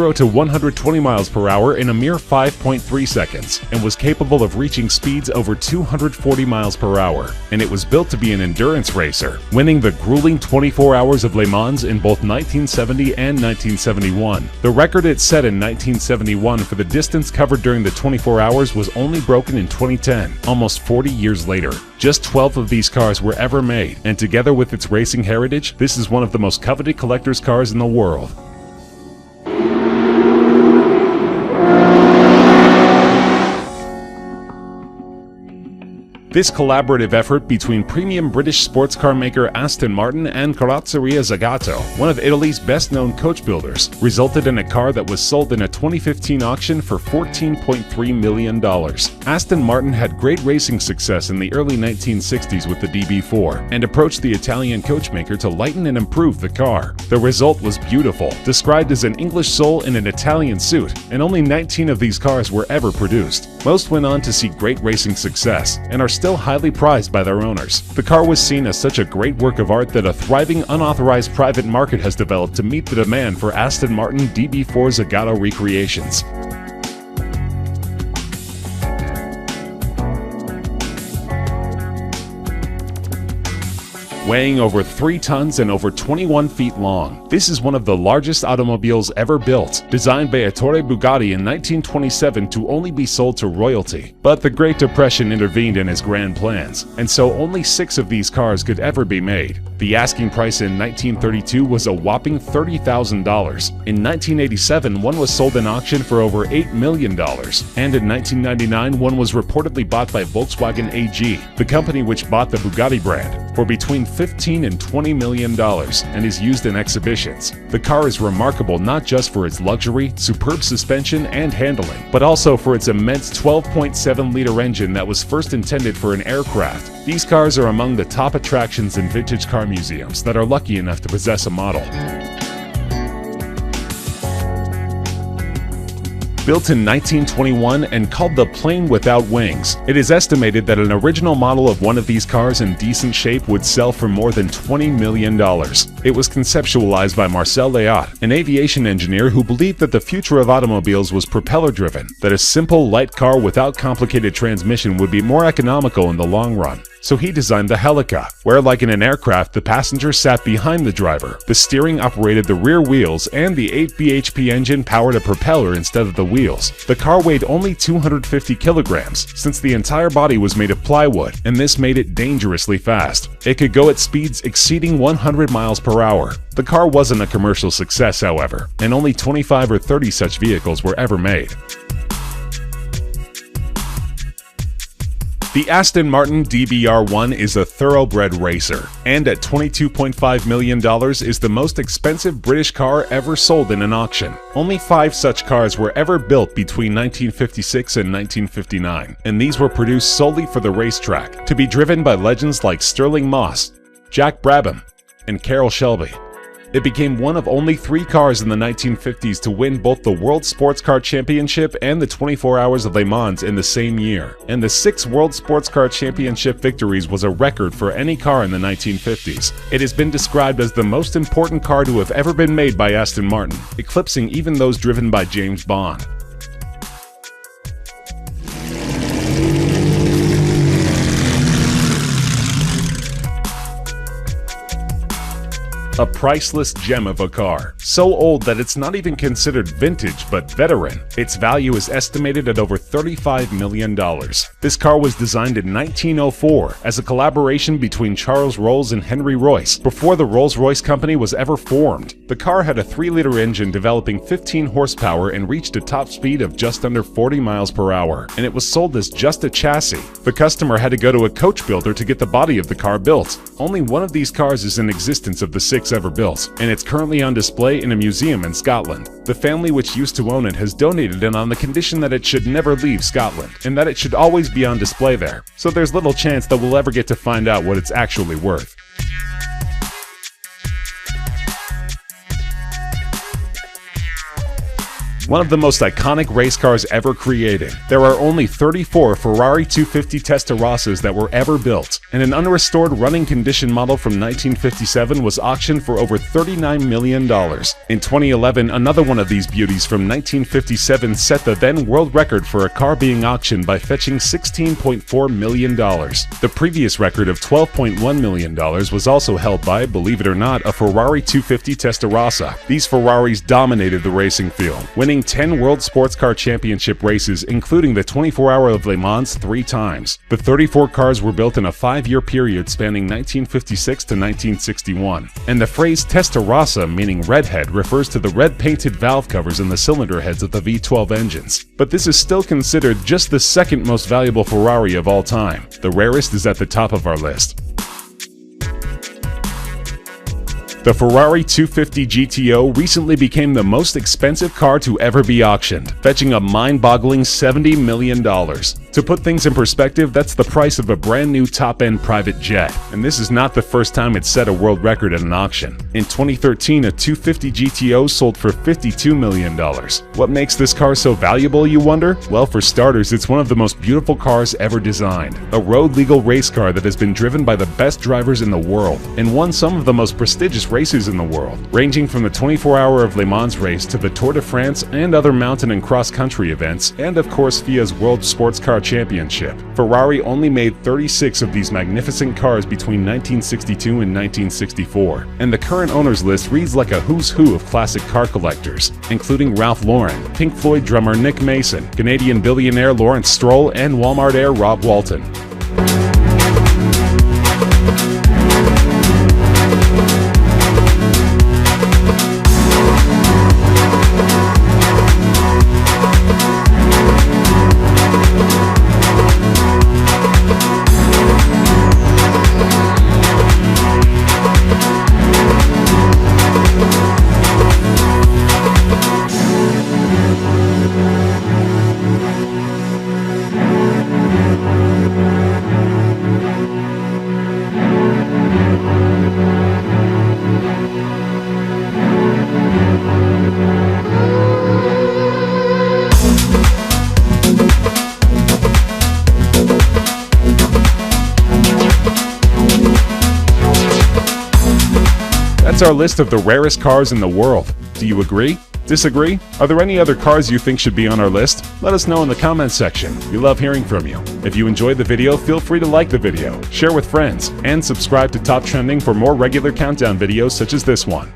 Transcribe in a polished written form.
0 to 120 miles per hour in a mere 5.3 seconds and was capable of reaching speeds over 240 miles per hour. And it was built to be an endurance racer, winning the grueling 24 Hours of Le Mans in both 1970 and 1971. The record it set in 1971 for the distance covered during the 24 hours was only broken in 2010, almost 40 years later. Just 12 of these cars were ever made, and together with its racing heritage, this is one of the most coveted collector's cars in the world. This collaborative effort between premium British sports car maker Aston Martin and Carrozzeria Zagato, one of Italy's best-known coach builders, resulted in a car that was sold in a 2015 auction for $14.3 million. Aston Martin had great racing success in the early 1960s with the DB4 and approached the Italian coachmaker to lighten and improve the car. The result was beautiful, described as an English soul in an Italian suit, and only 19 of these cars were ever produced. Most went on to see great racing success and are still highly prized by their owners. The car was seen as such a great work of art that a thriving unauthorized private market has developed to meet the demand for Aston Martin DB4 Zagato recreations. Weighing over 3 tons and over 21 feet long, this is one of the largest automobiles ever built, designed by Ettore Bugatti in 1927 to only be sold to royalty. But the Great Depression intervened in his grand plans, and so only 6 of these cars could ever be made. The asking price in 1932 was a whopping $30,000. In 1987, one was sold in auction for over $8 million, and in 1999, one was reportedly bought by Volkswagen AG, the company which bought the Bugatti brand, for between $15 and $20 million and is used in exhibitions. The car is remarkable not just for its luxury, superb suspension, and handling, but also for its immense 12.7-liter engine that was first intended for an aircraft. These cars are among the top attractions in vintage car museums that are lucky enough to possess a model. Built in 1921 and called the Plane Without Wings, it is estimated that an original model of one of these cars in decent shape would sell for more than $20 million. It was conceptualized by Marcel Léaut, an aviation engineer who believed that the future of automobiles was propeller-driven, that a simple, light car without complicated transmission would be more economical in the long run. So he designed the Helica, where like in an aircraft, the passenger sat behind the driver, the steering operated the rear wheels, and the 8 bhp engine powered a propeller instead of the wheels. The car weighed only 250 kilograms, since the entire body was made of plywood, and this made it dangerously fast. It could go at speeds exceeding 100 miles per hour. The car wasn't a commercial success, however, and only 25 or 30 such vehicles were ever made. The Aston Martin DBR1 is a thoroughbred racer, and at $22.5 million is the most expensive British car ever sold in an auction. Only 5 such cars were ever built between 1956 and 1959, and these were produced solely for the racetrack, to be driven by legends like Stirling Moss, Jack Brabham, and Carroll Shelby. It became one of only 3 cars in the 1950s to win both the World Sports Car Championship and the 24 Hours of Le Mans in the same year. And the 6 World Sports Car Championship victories was a record for any car in the 1950s. It has been described as the most important car to have ever been made by Aston Martin, eclipsing even those driven by James Bond. A priceless gem of a car, so old that it's not even considered vintage but veteran. Its value is estimated at over $35 million. This car was designed in 1904 as a collaboration between Charles Rolls and Henry Royce, before the Rolls-Royce company was ever formed. The car had a 3-liter engine developing 15 horsepower and reached a top speed of just under 40 miles per hour, and it was sold as just a chassis. The customer had to go to a coach builder to get the body of the car built. Only one of these cars is in existence of the 6 ever built, and it's currently on display in a museum in Scotland. The family which used to own it has donated it on the condition that it should never leave Scotland, and that it should always be on display there, so there's little chance that we'll ever get to find out what it's actually worth. one of the most iconic race cars ever created. There are only 34 Ferrari 250 Testarossas that were ever built, and an unrestored running condition model from 1957 was auctioned for over $39 million. In 2011, another one of these beauties from 1957 set the then world record for a car being auctioned by fetching $16.4 million. The previous record of $12.1 million was also held by, believe it or not, a Ferrari 250 Testarossa. These Ferraris dominated the racing field, winning 10 World Sports Car Championship races, including the 24-hour of Le Mans 3 times. The 34 cars were built in a 5-year period spanning 1956 to 1961, and the phrase Testarossa, meaning redhead, refers to the red painted valve covers in the cylinder heads of the V12 engines. But this is still considered just the second most valuable Ferrari of all time. The rarest is at the top of our list. The Ferrari 250 GTO recently became the most expensive car to ever be auctioned, fetching a mind-boggling $70 million. To put things in perspective, that's the price of a brand new top-end private jet. And this is not the first time it's set a world record at an auction. In 2013, a 250 GTO sold for $52 million. What makes this car so valuable, you wonder? Well, for starters, it's one of the most beautiful cars ever designed. A road-legal race car that has been driven by the best drivers in the world, and won some of the most prestigious races in the world, ranging from the 24-hour of Le Mans race to the Tour de France and other mountain and cross-country events, and of course FIA's World Sports Car Championship. Ferrari only made 36 of these magnificent cars between 1962 and 1964, and the current owners list reads like a who's who of classic car collectors, including Ralph Lauren, Pink Floyd drummer Nick Mason, Canadian billionaire Lawrence Stroll, and Walmart heir Rob Walton. That's our list of the rarest cars in the world. Do you agree? Disagree? Are there any other cars you think should be on our list? Let us know in the comments section. We love hearing from you. If you enjoyed the video, feel free to like the video, share with friends, and subscribe to Top Trending for more regular countdown videos such as this one.